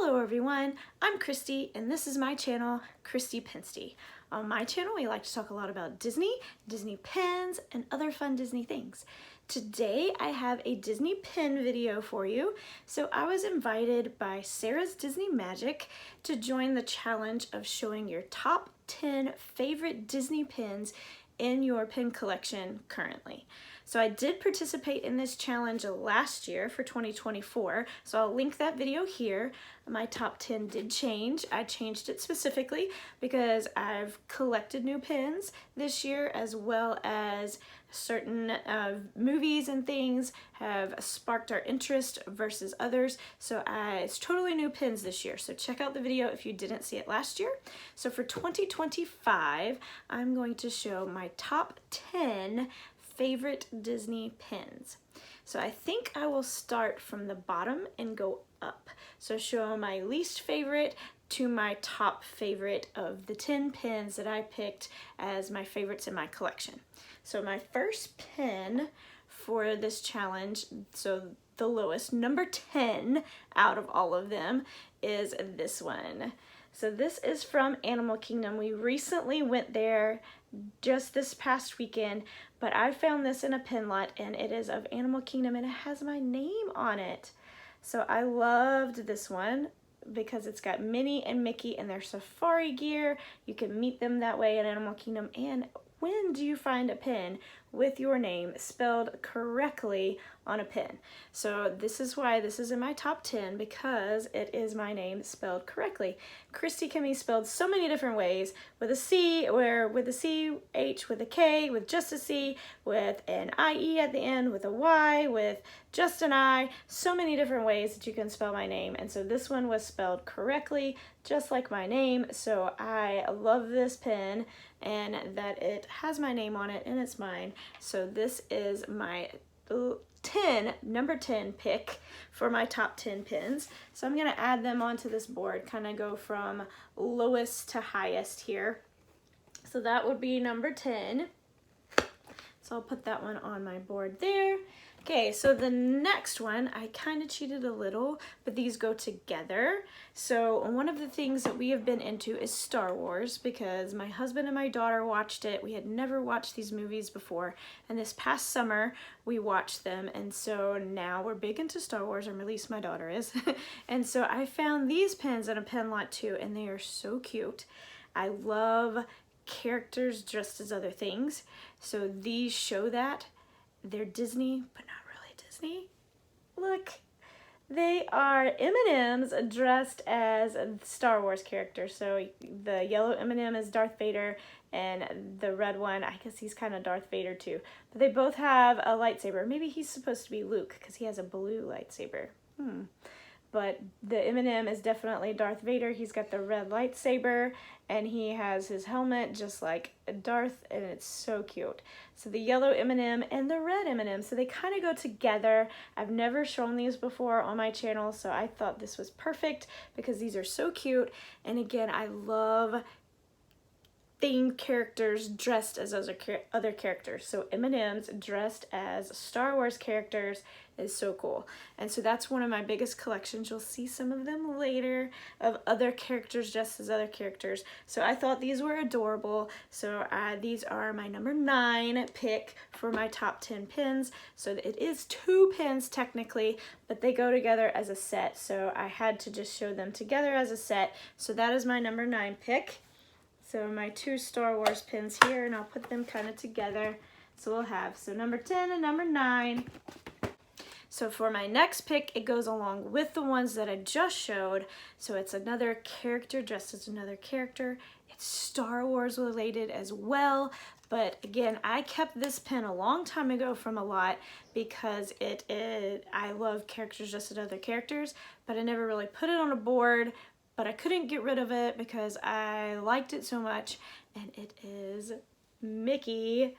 Hello everyone, I'm Christy and this is my channel, Christy Pinsty. On my channel we like to talk a lot about Disney, Disney pins, and other fun Disney things. Today I have a Disney pin video for you. So I was invited by Sara's Disney Magic to join the challenge of showing your top 10 favorite Disney pins in your pin collection currently. So I did participate in this challenge last year for 2024, so I'll link that video here. My top 10 did change. I changed it specifically because I've collected new pins this year, as well as certain movies and things have sparked our interest versus others. So it's totally new pins this year. So check out the video if you didn't see it last year. So for 2025, I'm going to show my top 10 favorite Disney pins. So I think I will start from the bottom and go up. So show my least favorite to my top favorite of the 10 pins that I picked as my favorites in my collection. So my first pin for this challenge, so the lowest, number 10 out of all of them, is this one. So this is from Animal Kingdom. We recently went there just this past weekend, but I found this in a pin lot and it is of Animal Kingdom and it has my name on it. So I loved this one because it's got Minnie and Mickey in their safari gear. You can meet them that way in Animal Kingdom. And when do you find a pin with your name spelled correctly on a pin? So this is why this is in my top 10, because it is my name spelled correctly. Christy can be spelled so many different ways, with a C, or with a C, H, with a K, with just a C, with an IE at the end, with a Y, with just an I, so many different ways that you can spell my name. And so this one was spelled correctly, just like my name. So I love this pin and that it has my name on it and it's mine. So this is my number 10 pick for my top 10 pins. So I'm gonna add them onto this board, kind of go from lowest to highest here. So that would be number 10. So I'll put that one on my board there. Okay, so the next one, I kind of cheated a little, but these go together. So one of the things that we have been into is Star Wars, because my husband and my daughter watched it. We had never watched these movies before, and this past summer we watched them, and so now we're big into Star Wars, or at least my daughter is. And so I found these pins in a pin lot too, and they are so cute. I love characters dressed as other things, so these show that. They're Disney, but not really Disney. Look, they are M&Ms dressed as Star Wars characters. So the yellow M&M is Darth Vader, and the red one, I guess he's kind of Darth Vader too. But they both have a lightsaber. Maybe he's supposed to be Luke because he has a blue lightsaber. But the M&M is definitely Darth Vader. He's got the red lightsaber and he has his helmet just like Darth, and it's so cute. So the yellow M&M and the red M&M, so they kind of go together. I've never shown these before on my channel, so I thought this was perfect because these are so cute. And again, I love themed characters dressed as other characters. So M&Ms dressed as Star Wars characters is so cool. And so that's one of my biggest collections. You'll see some of them later of other characters dressed as other characters. So I thought these were adorable. So these are my number 9 pick for my top 10 pins. So it is 2 pins technically, but they go together as a set. So I had to just show them together as a set. So that is my number 9 pick. So my 2 Star Wars pins here, and I'll put them kind of together. So we'll have, so number 10 and number 9. So for my next pick, it goes along with the ones that I just showed. So it's another character dressed as another character. It's Star Wars related as well. But again, I kept this pin a long time ago from a lot because I love characters dressed as other characters, but I never really put it on a board. But I couldn't get rid of it because I liked it so much. And it is Mickey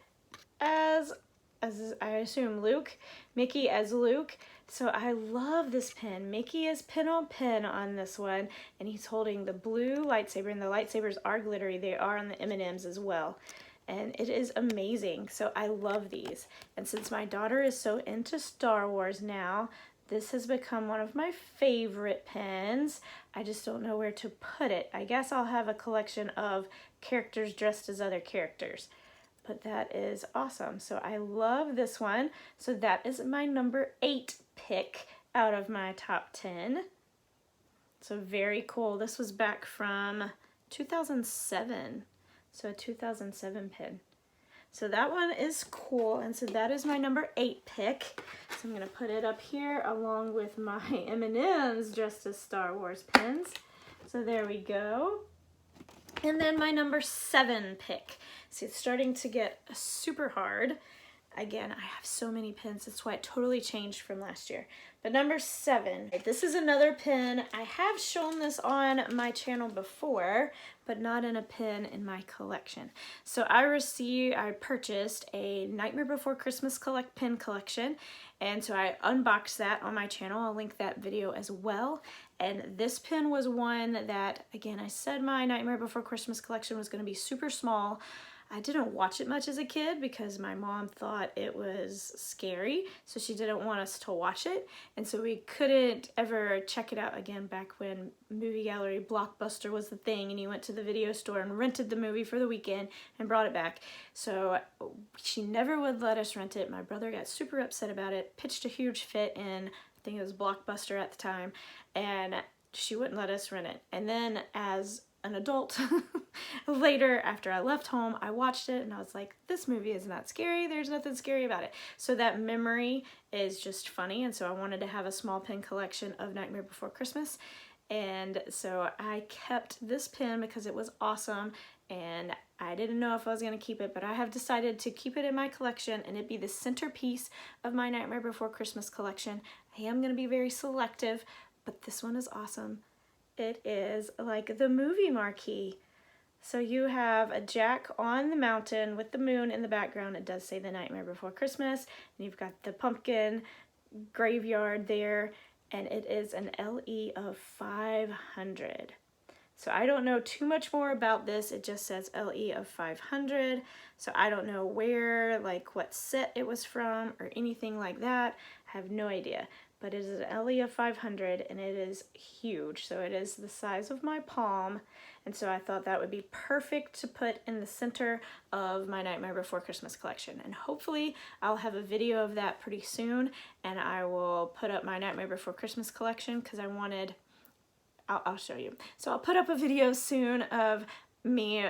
as I assume Luke. Mickey as Luke. So I love this pin. Mickey is pin on this one. And he's holding the blue lightsaber. And the lightsabers are glittery. They are on the M&Ms as well. And it is amazing. So I love these. And since my daughter is so into Star Wars now, This has become one of my favorite pens. I just don't know where to put it. I guess I'll have a collection of characters dressed as other characters. But that is awesome. So I love this one. So that is my number 8 pick out of my top 10. So very cool. This was back from 2007. So a 2007 pen. So that one is cool, and so that is my number 8 pick. So I'm gonna put it up here along with my M&M's dressed as Star Wars pens. So there we go. And then my number 7 pick. See, it's starting to get super hard. Again, I have so many pens, that's why it totally changed from last year. But number 7, this is another pen. I have shown this on my channel before, but not in a pen in my collection. So I purchased a Nightmare Before Christmas pen collection, and so I unboxed that on my channel. I'll link that video as well. And this pen was one that, again, I said my Nightmare Before Christmas collection was going to be super small. I didn't watch it much as a kid because my mom thought it was scary, so she didn't want us to watch it, and so we couldn't ever check it out again back when movie gallery Blockbuster was the thing and you went to the video store and rented the movie for the weekend and brought it back. So she never would let us rent it. My brother got super upset about it, pitched a huge fit in, I think it was Blockbuster at the time, and she wouldn't let us rent it. And then as an adult later, after I left home, I watched it and I was like, this movie is not scary, there's nothing scary about it. So that memory is just funny, and so I wanted to have a small pen collection of Nightmare Before Christmas, and so I kept this pen because it was awesome, and I didn't know if I was going to keep it, but I have decided to keep it in my collection and it be the centerpiece of my Nightmare Before Christmas collection. I am going to be very selective, but this one is awesome. It is like the movie marquee. So you have a Jack on the mountain with the moon in the background. It does say The Nightmare Before Christmas. And you've got the pumpkin graveyard there. And it is an LE of 500. So I don't know too much more about this. It just says LE of 500. So I don't know where, like what set it was from or anything like that. I have no idea. But it is an LE of 500 and it is huge. So it is the size of my palm. And so I thought that would be perfect to put in the center of my Nightmare Before Christmas collection. And hopefully I'll have a video of that pretty soon, and I will put up my Nightmare Before Christmas collection because I wanted, I'll show you. So I'll put up a video soon of me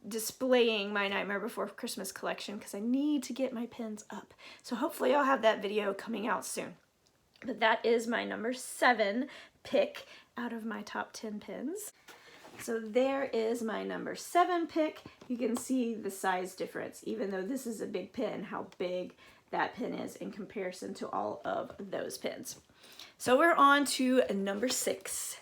displaying my Nightmare Before Christmas collection because I need to get my pens up. So hopefully I'll have that video coming out soon. But that is my number 7 pick out of my top 10 pens. So there is my number 7 pick. You can see the size difference, even though this is a big pen, how big that pen is in comparison to all of those pens. So we're on to number 6.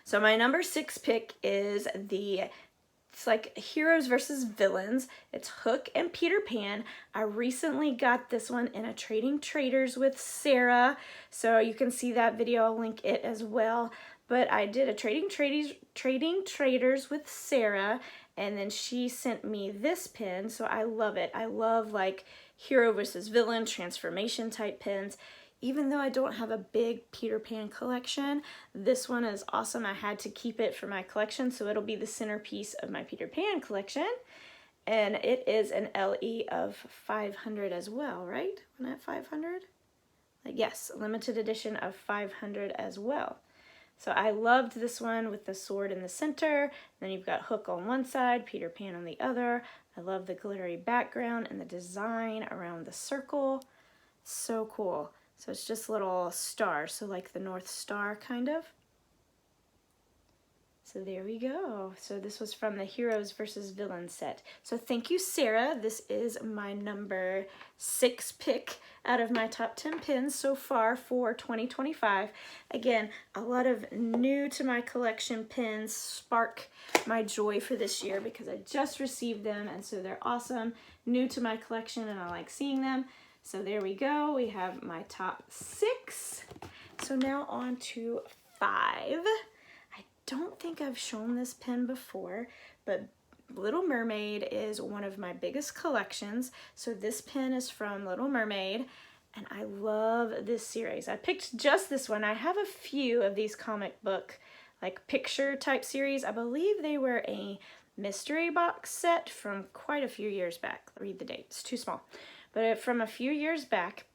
So my number 6 pick is it's like heroes versus villains. It's Hook and Peter Pan. I recently got this one in a Trading Traders with Sara. So you can see that video. I'll link it as well. But I did a Trading Traders with Sara, and then she sent me this pen. So I love it. I love like hero versus villain transformation type pens. Even though I don't have a big Peter Pan collection, this one is awesome. I had to keep it for my collection, so it'll be the centerpiece of my Peter Pan collection. And it is an LE of 500 as well, right? Wasn't that 500? Yes, limited edition of 500 as well. So I loved this one with the sword in the center. Then you've got Hook on one side, Peter Pan on the other. I love the glittery background and the design around the circle. So cool. So it's just little stars, so like the North Star kind of. So there we go. So this was from the Heroes versus Villains set. So thank you, Sara. This is my number 6 pick out of my top 10 pins so far for 2025. Again, a lot of new to my collection pins spark my joy for this year because I just received them, and so they're awesome, new to my collection, and I like seeing them. So there we go. We have my top 6. So now on to 5. I don't think I've shown this pen before, but Little Mermaid is one of my biggest collections. So this pen is from Little Mermaid, and I love this series. I picked just this one. I have a few of these comic book like picture type series. I believe they were a mystery box set from quite a few years back. Read the date, it's too small. But from a few years back,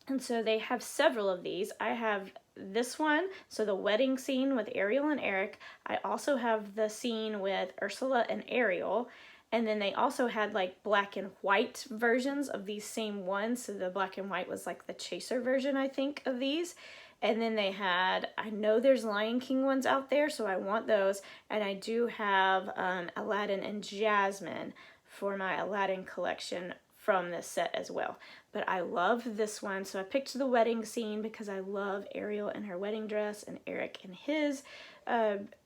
and so they have several of these. I have this one, so the wedding scene with Ariel and Eric. I also have the scene with Ursula and Ariel. And then they also had like black and white versions of these same ones. So the black and white was like the chaser version, I think, of these. And then they had, I know there's Lion King ones out there, so I want those. And I do have Aladdin and Jasmine for my Aladdin collection from this set as well. But I love this one, so I picked the wedding scene because I love Ariel in her wedding dress and Eric in his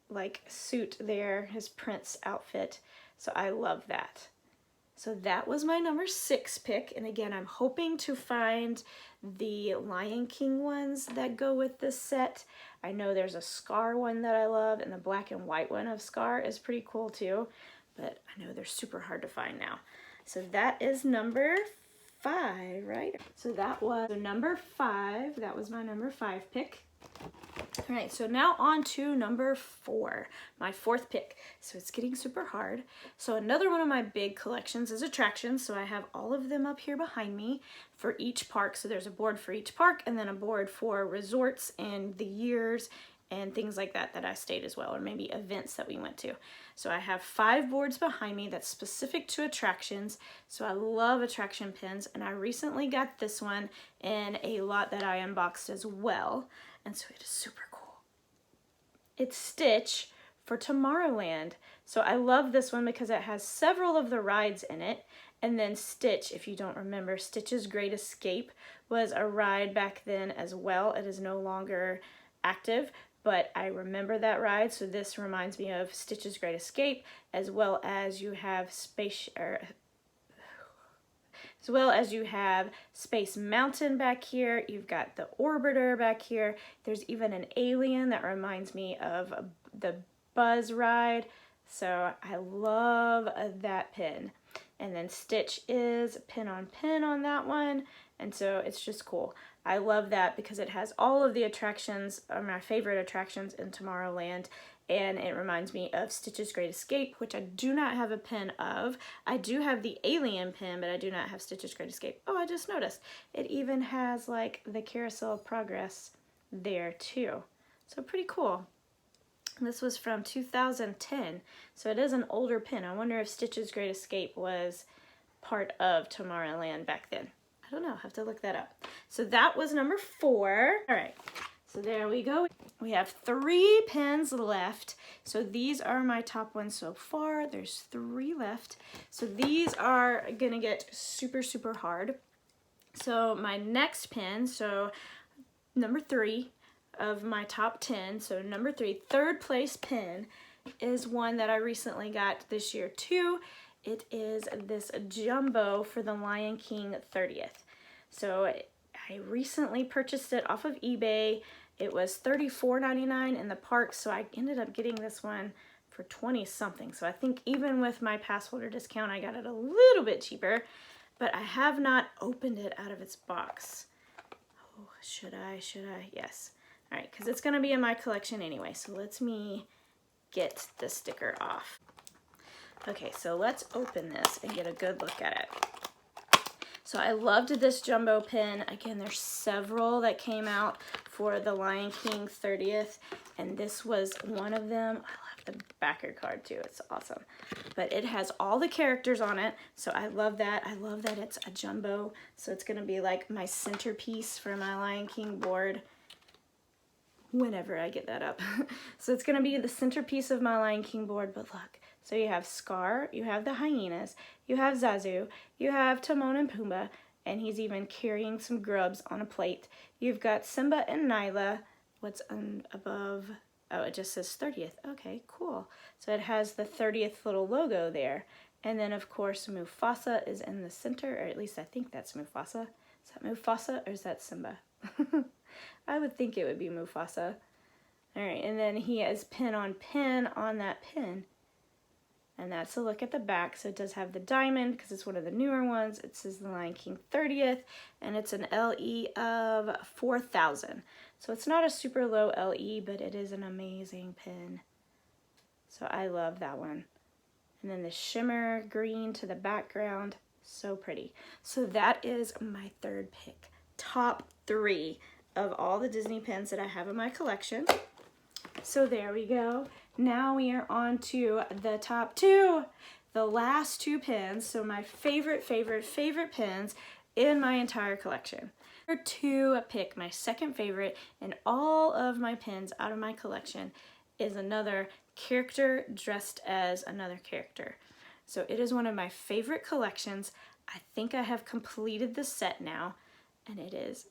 like suit there, his prince outfit. So I love that. So that was my number 6 pick. And again, I'm hoping to find the Lion King ones that go with this set. I know there's a Scar one that I love, and the black and white one of Scar is pretty cool too. But I know they're super hard to find now. So that is number 5, right? So that was number 5. That was my number 5 pick. All right, so now on to number 4, my 4th pick. So it's getting super hard. So another one of my big collections is attractions. So I have all of them up here behind me for each park. So there's a board for each park and then a board for resorts and the years and things like that that I stayed as well, or maybe events that we went to. So I have 5 boards behind me that's specific to attractions. So I love attraction pins, and I recently got this one in a lot that I unboxed as well. And so it is super cool. It's Stitch for Tomorrowland. So I love this one because it has several of the rides in it. And then Stitch, if you don't remember, Stitch's Great Escape was a ride back then as well. It is no longer active, but I remember that ride. So this reminds me of Stitch's Great Escape, as well as you have Space Mountain back here. You've got the Orbiter back here. There's even an alien that reminds me of the Buzz ride. So I love that pin. And then Stitch is pin on that one. And so it's just cool. I love that because it has all of the attractions, my favorite attractions in Tomorrowland. And it reminds me of Stitch's Great Escape, which I do not have a pin of. I do have the alien pin, but I do not have Stitch's Great Escape. Oh, I just noticed. It even has like the Carousel of Progress there too. So pretty cool. This was from 2010, so it is an older pin. I wonder if Stitch's Great Escape was part of Tomorrowland back then. I don't know, I'll have to look that up. So that was number 4. All right, so there we go. We have 3 pins left. So these are my top ones so far. There's 3 left. So these are gonna get super, super hard. So my next pin, so number 3 of my top 10, so number 3, 3rd place pin is one that I recently got this year too. It is this jumbo for the Lion King 30th. So I recently purchased it off of eBay. It was $34.99 in the park, so I ended up getting this one for 20 something. So I think even with my pass holder discount, I got it a little bit cheaper, but I have not opened it out of its box. Oh, should I? Yes. All right, because it's gonna be in my collection anyway, so let me get the sticker off. Okay, so let's open this and get a good look at it. So I loved this jumbo pin. Again, there's several that came out for the Lion King 30th, and this was one of them. I love the backer card too, it's awesome. But it has all the characters on it, so I love that. I love that it's a jumbo, so it's gonna be like my centerpiece for my Lion King board whenever I get that up. So it's gonna be the centerpiece of my Lion King board, but look. So you have Scar, you have the hyenas, you have Zazu, you have Timon and Pumbaa, and he's even carrying some grubs on a plate. You've got Simba and Nyla. What's above? Oh, it just says 30th. Okay, cool. So it has the 30th little logo there. And then, of course, Mufasa is in the center, or at least I think that's Mufasa. Is that Mufasa or is that Simba? I would think it would be Mufasa. All right, and then he has pin on that pin. And that's a look at the back. So it does have the diamond because it's one of the newer ones. It says the Lion King 30th, and it's an LE of 4,000. So it's not a super low LE, but it is an amazing pin. So I love that one. And then the shimmer green to the background, so pretty. So that is my third pick. Top 3 of all the Disney pins that I have in my collection. So there we go. Now we are on to the top 2, the last 2 pins. So my favorite pins in my entire collection. To pick my second favorite in all of my pins out of my collection is another character dressed as another character. So it is one of my favorite collections. I think I have completed the set now, and it is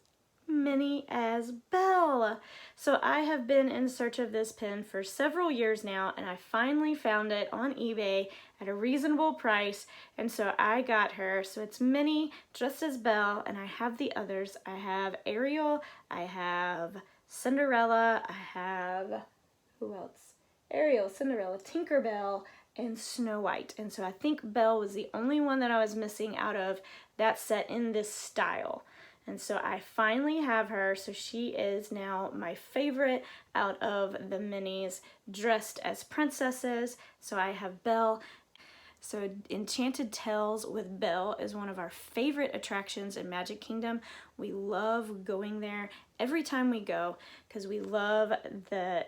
Minnie as Belle. So I have been in search of this pin for several years now, and I finally found it on eBay at a reasonable price, and so I got her. So it's Minnie dressed as Belle, and I have the others. I have Ariel, I have Cinderella, I have, who else? Ariel, Cinderella, Tinkerbell, and Snow White. And so I think Belle was the only one that I was missing out of that set in this style. And so I finally have her, so she is now my favorite out of the Minnies dressed as princesses. So I have Belle. So Enchanted Tales with Belle is one of our favorite attractions in Magic Kingdom. We love going there every time we go because we love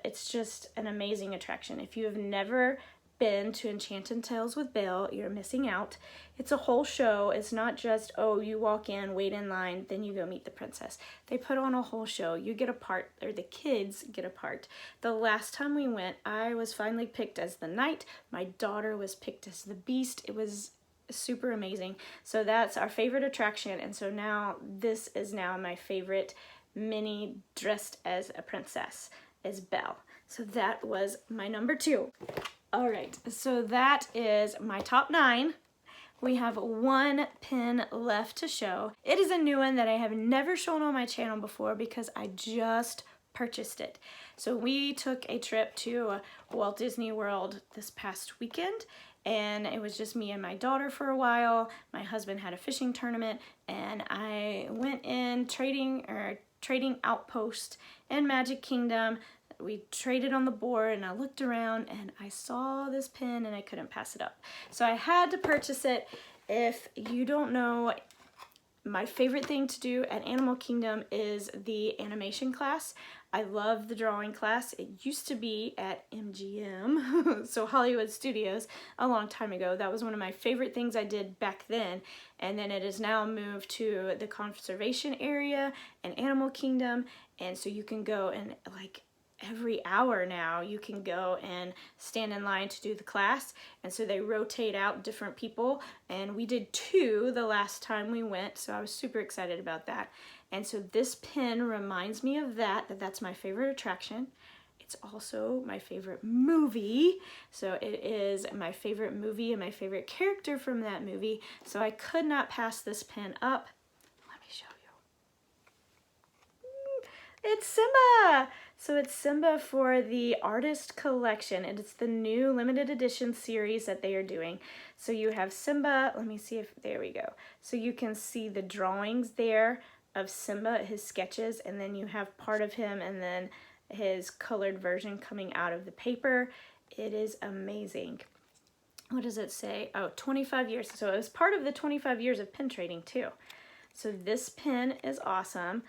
it's just an amazing attraction. If you have never been to Enchanted Tales with Belle, you're missing out. It's a whole show. It's not just, oh, you walk in, wait in line, then you go meet the princess. They put on a whole show. You get a part, or the kids get a part. The last time we went, I was finally picked as the knight. My daughter was picked as the beast. It was super amazing. So that's our favorite attraction, and so now this is now my favorite Minnie dressed as a princess, is Belle. So that was my number 2. All right, so that is my top 9. We have 1 pin left to show. It is a new one that I have never shown on my channel before because I just purchased it. So we took a trip to Walt Disney World this past weekend, and it was just me and my daughter for a while. My husband had a fishing tournament, and I went in trading outpost in Magic Kingdom. We traded on the board, and I looked around and I saw this pin and I couldn't pass it up. So I had to purchase it. If you don't know, my favorite thing to do at Animal Kingdom is the animation class. I love the drawing class. It used to be at MGM, so Hollywood Studios, a long time ago. That was one of my favorite things I did back then. And then it is now moved to the conservation area and Animal Kingdom. And so you can go and like every hour now you can go and stand in line to do the class, and so they rotate out different people, and we did 2 the last time we went, so I was super excited about that. And so this pin reminds me of that's my favorite attraction. It's also my favorite movie, so it is my favorite movie and my favorite character from that movie, so I could not pass this pin up. Let me show you. It's Simba! So it's Simba for the Artist Collection, and it's the new limited edition series that they are doing. So you have Simba, let me see if, there we go. So you can see the drawings there of Simba, his sketches, and then you have part of him and then his colored version coming out of the paper. It is amazing. What does it say? Oh, 25 years. So it was part of the 25 years of pin trading too. So this pin is awesome.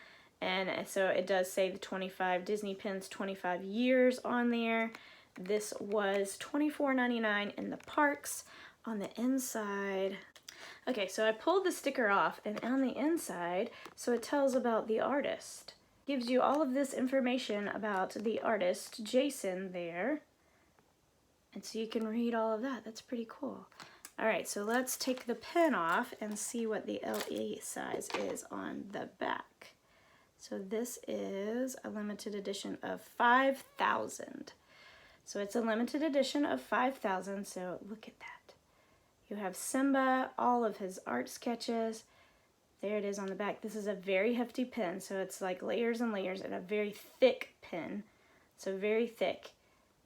And so it does say the 25 Disney pins, 25 years on there. This was $24.99 in the parks. On the inside, okay, so I pulled the sticker off, and on the inside, so it tells about the artist. Gives you all of this information about the artist, Jason, there. And so you can read all of that. That's pretty cool. All right, so let's take the pin off and see what the LE size is on the back. So this is a limited edition of 5,000. So it's a limited edition of 5,000, so look at that. You have Simba, all of his art sketches. There it is on the back. This is a very hefty pin, so it's like layers and layers, and a very thick pin. So very thick.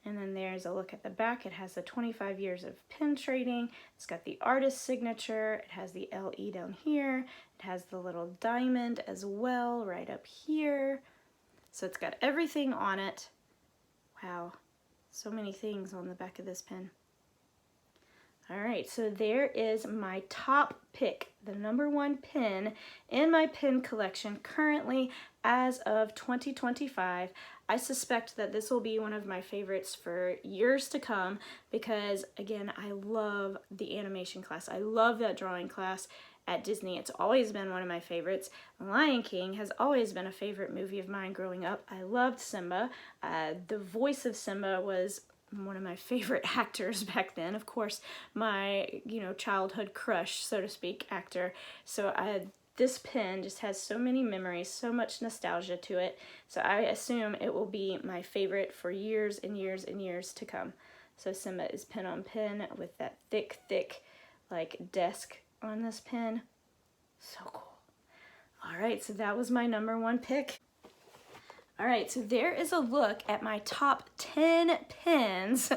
And then there's a look at the back. It has the 25 years of pin trading. It's got the artist signature. It has the LE down here. It has the little diamond as well right up here. So it's got everything on it. Wow, so many things on the back of this pin. All right, so there is my top pick, the #1 pin in my pin collection currently as of 2025. I suspect that this will be one of my favorites for years to come because, again, I love the animation class. I love that drawing class at Disney. It's always been one of my favorites. Lion King has always been a favorite movie of mine growing up. I loved Simba. The voice of Simba was one of my favorite actors back then. Of course, my, childhood crush, so to speak, actor. So this pin just has so many memories, so much nostalgia to it. So I assume it will be my favorite for years and years and years to come. So Simba is pin on pin with that thick, like desk on this pin. So cool. All right, so that was my #1 pick. All right, so there is a look at my top 10 pins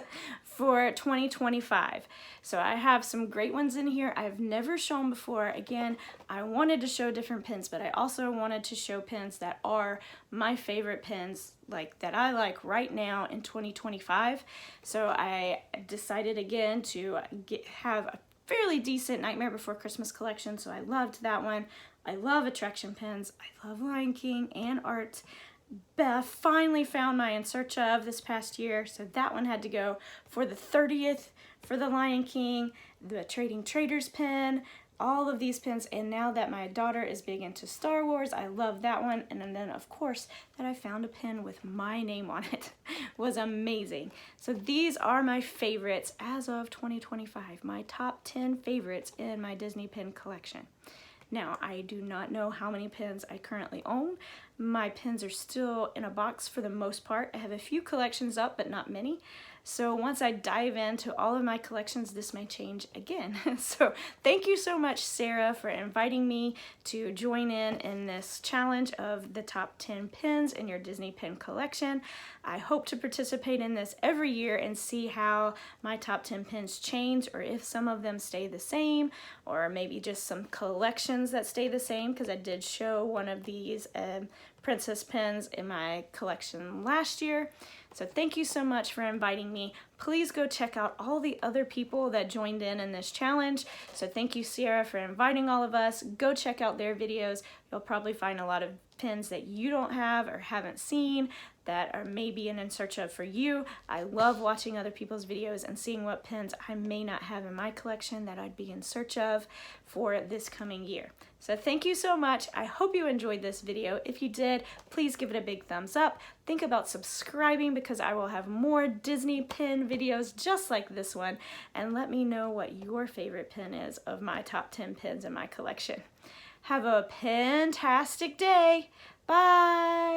for 2025. So I have some great ones in here I've never shown before. Again, I wanted to show different pins, but I also wanted to show pins that are my favorite pins, like that I like right now in 2025. So I decided again to have a fairly decent Nightmare Before Christmas collection, so I loved that one. I love attraction pins. I love Lion King and art. Finally found my In Search Of this past year, so that one had to go for the 30th for the Lion King, the Trading Traders pin, all of these pins, and now that my daughter is big into Star Wars, I love that one. And then of course that I found a pin with my name on it was amazing. So these are my favorites as of 2025, my top 10 favorites in my Disney pin collection. Now, I do not know how many pins I currently own. My pins are still in a box for the most part. I have a few collections up, but not many. So once I dive into all of my collections, this may change again. So thank you so much, Sarah, for inviting me to join in this challenge of the top 10 pins in your Disney pin collection. I hope to participate in this every year and see how my top 10 pins change, or if some of them stay the same, or maybe just some collections that stay the same, because I did show one of these princess pins in my collection last year. So thank you so much for inviting me. Please go check out all the other people that joined in this challenge. So thank you, Sara, for inviting all of us. Go check out their videos. You'll probably find a lot of pins that you don't have or haven't seen that are maybe in search of for you. I love watching other people's videos and seeing what pins I may not have in my collection that I'd be in search of for this coming year. So thank you so much. I hope you enjoyed this video. If you did, please give it a big thumbs up. Think about subscribing because I will have more Disney pin videos just like this one. And let me know what your favorite pin is of my top 10 pins in my collection. Have a pin-tastic day. Bye.